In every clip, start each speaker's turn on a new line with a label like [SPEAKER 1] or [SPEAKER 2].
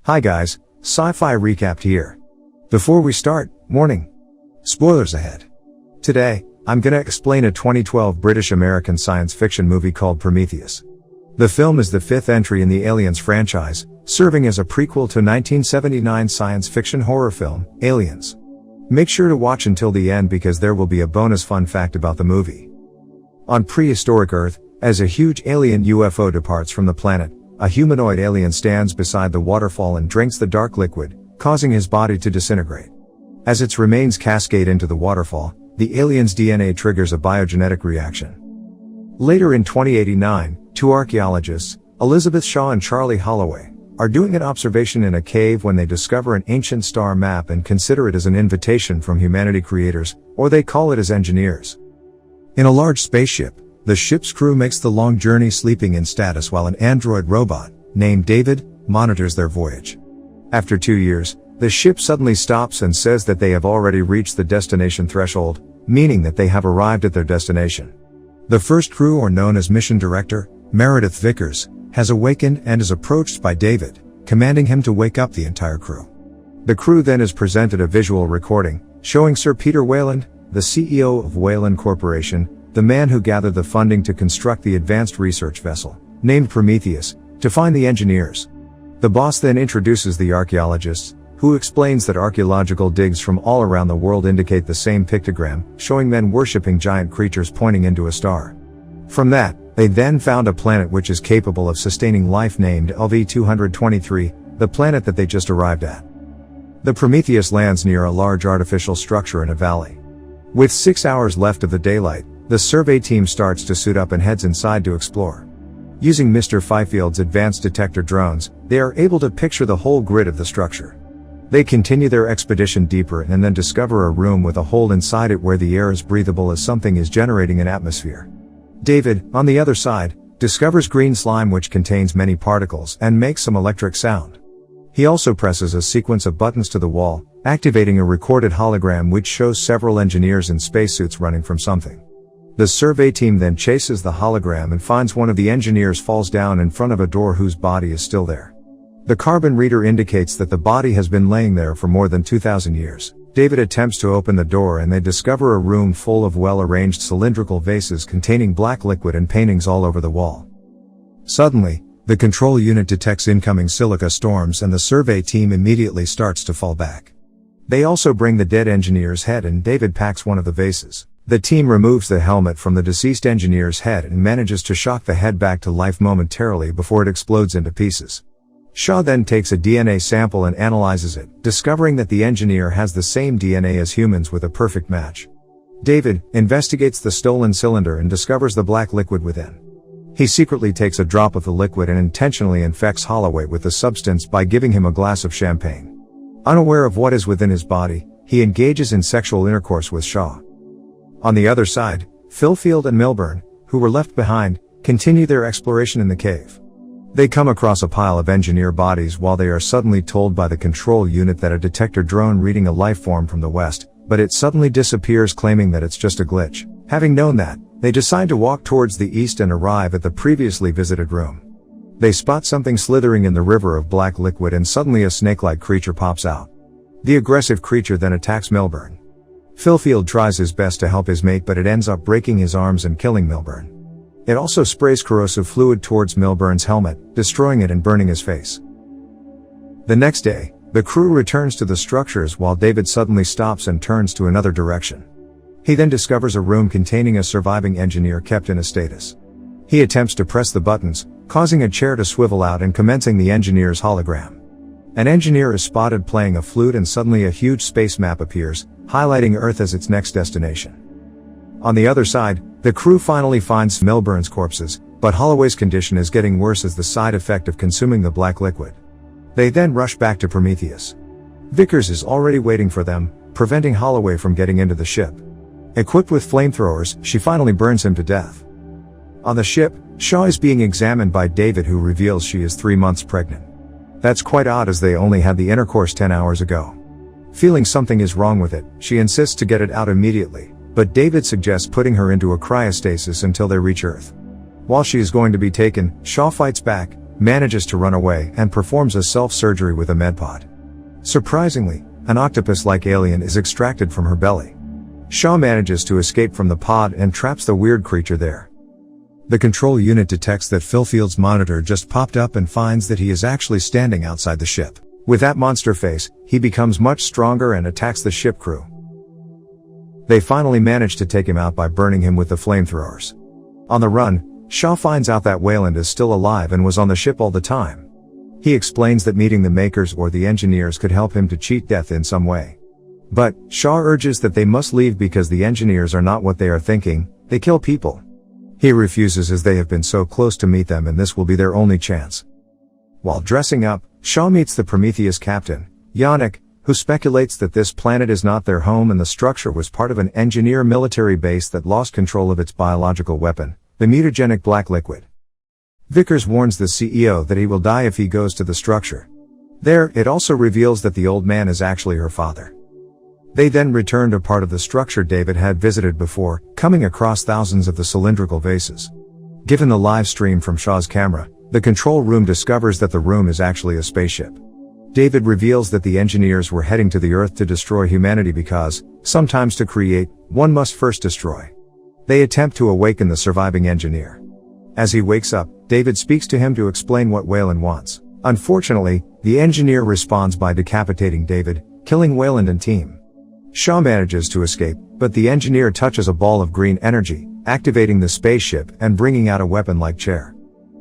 [SPEAKER 1] Hi guys, Sci-fi Recapped here. Before we start, warning. Spoilers ahead. Today, I'm gonna explain a 2012 British-American science fiction movie called Prometheus. The film is the fifth entry in the Aliens franchise, serving as a prequel to 1979 science fiction horror film, Aliens. Make sure to watch until the end because there will be a bonus fun fact about the movie. On prehistoric Earth, as a huge alien UFO departs from the planet, a humanoid alien stands beside the waterfall and drinks the dark liquid, causing his body to disintegrate. As its remains cascade into the waterfall, the alien's DNA triggers a biogenetic reaction. Later in 2089, two archaeologists, Elizabeth Shaw and Charlie Holloway, are doing an observation in a cave when they discover an ancient star map and consider it as an invitation from humanity creators, or they call it as engineers. In a large spaceship, the ship's crew makes the long journey sleeping in status while an android robot, named David, monitors their voyage. After 2 years, the ship suddenly stops and says that they have already reached the destination threshold, meaning that they have arrived at their destination. The first crew, or known as Mission Director, Meredith Vickers, has awakened and is approached by David, commanding him to wake up the entire crew. The crew then is presented a visual recording, showing Sir Peter Weyland, the CEO of Weyland Corporation, the man who gathered the funding to construct the advanced research vessel, named Prometheus, to find the engineers. The boss then introduces the archaeologists, who explains that archaeological digs from all around the world indicate the same pictogram, showing men worshipping giant creatures pointing into a star. From that, they then found a planet which is capable of sustaining life named LV-223, the planet that they just arrived at. The Prometheus lands near a large artificial structure in a valley. With 6 hours left of the daylight, the survey team starts to suit up and heads inside to explore. Using Mr. Fifield's advanced detector drones, they are able to picture the whole grid of the structure. They continue their expedition deeper and then discover a room with a hole inside it where the air is breathable as something is generating an atmosphere. David, on the other side, discovers green slime which contains many particles and makes some electric sound. He also presses a sequence of buttons to the wall, activating a recorded hologram which shows several engineers in spacesuits running from something. The survey team then chases the hologram and finds one of the engineers falls down in front of a door whose body is still there. The carbon reader indicates that the body has been laying there for more than 2,000 years. David attempts to open the door and they discover a room full of well-arranged cylindrical vases containing black liquid and paintings all over the wall. Suddenly, the control unit detects incoming silica storms and the survey team immediately starts to fall back. They also bring the dead engineer's head and David packs one of the vases. The team removes the helmet from the deceased engineer's head and manages to shock the head back to life momentarily before it explodes into pieces. Shaw then takes a DNA sample and analyzes it, discovering that the engineer has the same DNA as humans with a perfect match. David investigates the stolen cylinder and discovers the black liquid within. He secretly takes a drop of the liquid and intentionally infects Holloway with the substance by giving him a glass of champagne. Unaware of what is within his body, he engages in sexual intercourse with Shaw. On the other side, Philfield and Milburn, who were left behind, continue their exploration in the cave. They come across a pile of engineer bodies while they are suddenly told by the control unit that a detector drone reading a life form from the west, but it suddenly disappears claiming that it's just a glitch. Having known that, they decide to walk towards the east and arrive at the previously visited room. They spot something slithering in the river of black liquid and suddenly a snake-like creature pops out. The aggressive creature then attacks Milburn. Philfield tries his best to help his mate but it ends up breaking his arms and killing Milburn. It also sprays corrosive fluid towards Milburn's helmet, destroying it and burning his face. The next day, the crew returns to the structures while David suddenly stops and turns to another direction. He then discovers a room containing a surviving engineer kept in a status. He attempts to press the buttons, causing a chair to swivel out and commencing the engineer's hologram. An engineer is spotted playing a flute and suddenly a huge space map appears, highlighting Earth as its next destination. On the other side, the crew finally finds Milburn's corpses, but Holloway's condition is getting worse as the side effect of consuming the black liquid. They then rush back to Prometheus. Vickers is already waiting for them, preventing Holloway from getting into the ship. Equipped with flamethrowers, she finally burns him to death. On the ship, Shaw is being examined by David who reveals she is 3 months pregnant. That's quite odd as they only had the intercourse 10 hours ago. Feeling something is wrong with it, she insists to get it out immediately, but David suggests putting her into a cryostasis until they reach Earth. While she is going to be taken, Shaw fights back, manages to run away and performs a self-surgery with a medpod. Surprisingly, an octopus-like alien is extracted from her belly. Shaw manages to escape from the pod and traps the weird creature there. The control unit detects that Philfield's monitor just popped up and finds that he is actually standing outside the ship. With that monster face, he becomes much stronger and attacks the ship crew. They finally manage to take him out by burning him with the flamethrowers. On the run, Shaw finds out that Weyland is still alive and was on the ship all the time. He explains that meeting the makers or the engineers could help him to cheat death in some way. But, Shaw urges that they must leave because the engineers are not what they are thinking, they kill people. He refuses as they have been so close to meet them and this will be their only chance. While dressing up, Shaw meets the Prometheus captain, Yannick, who speculates that this planet is not their home and the structure was part of an engineer military base that lost control of its biological weapon, the mutagenic black liquid. Vickers warns the CEO that he will die if he goes to the structure. There, it also reveals that the old man is actually her father. They then return to part of the structure David had visited before, coming across thousands of the cylindrical vases. Given the live stream from Shaw's camera, the control room discovers that the room is actually a spaceship. David reveals that the engineers were heading to the Earth to destroy humanity because, sometimes to create, one must first destroy. They attempt to awaken the surviving engineer. As he wakes up, David speaks to him to explain what Weyland wants. Unfortunately, the engineer responds by decapitating David, killing Weyland and team. Shaw manages to escape, but the engineer touches a ball of green energy, activating the spaceship and bringing out a weapon-like chair.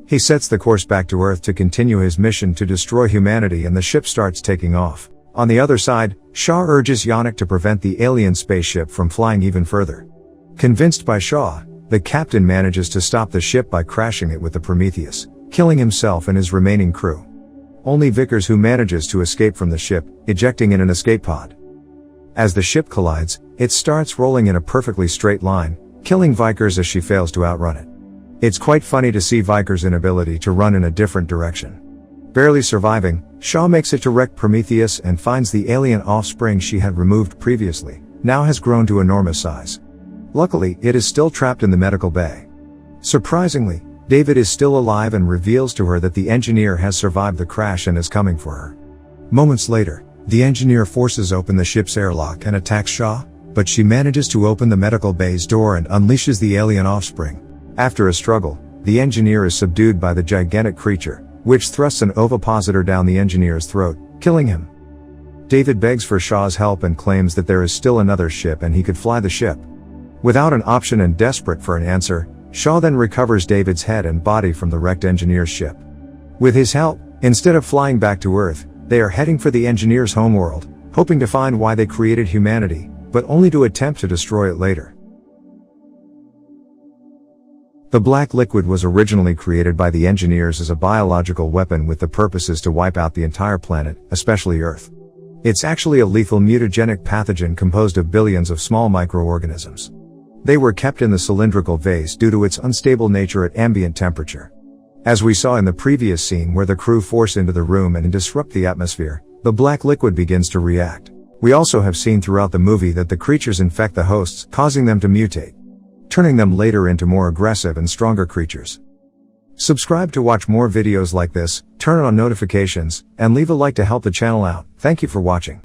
[SPEAKER 1] He sets the course back to Earth to continue his mission to destroy humanity and the ship starts taking off. On the other side, Shaw urges Yannick to prevent the alien spaceship from flying even further. Convinced by Shaw, the captain manages to stop the ship by crashing it with the Prometheus, killing himself and his remaining crew. Only Vickers who manages to escape from the ship, ejecting in an escape pod. As the ship collides, it starts rolling in a perfectly straight line, killing Vickers as she fails to outrun it. It's quite funny to see Vickers' inability to run in a different direction. Barely surviving, Shaw makes it to wreck Prometheus and finds the alien offspring she had removed previously, now has grown to enormous size. Luckily, it is still trapped in the medical bay. Surprisingly, David is still alive and reveals to her that the engineer has survived the crash and is coming for her. Moments later, the engineer forces open the ship's airlock and attacks Shaw, but she manages to open the medical bay's door and unleashes the alien offspring. After a struggle, the engineer is subdued by the gigantic creature, which thrusts an ovipositor down the engineer's throat, killing him. David begs for Shaw's help and claims that there is still another ship and he could fly the ship. Without an option and desperate for an answer, Shaw then recovers David's head and body from the wrecked engineer's ship. With his help, instead of flying back to Earth, they are heading for the engineer's homeworld, hoping to find why they created humanity, but only to attempt to destroy it later. The black liquid was originally created by the engineers as a biological weapon with the purposes to wipe out the entire planet, especially Earth. It's actually a lethal mutagenic pathogen composed of billions of small microorganisms. They were kept in the cylindrical vase due to its unstable nature at ambient temperature. As we saw in the previous scene where the crew force into the room and disrupt the atmosphere, the black liquid begins to react. We also have seen throughout the movie that the creatures infect the hosts, causing them to mutate, turning them later into more aggressive and stronger creatures. Subscribe to watch more videos like this, turn on notifications, and leave a like to help the channel out. Thank you for watching.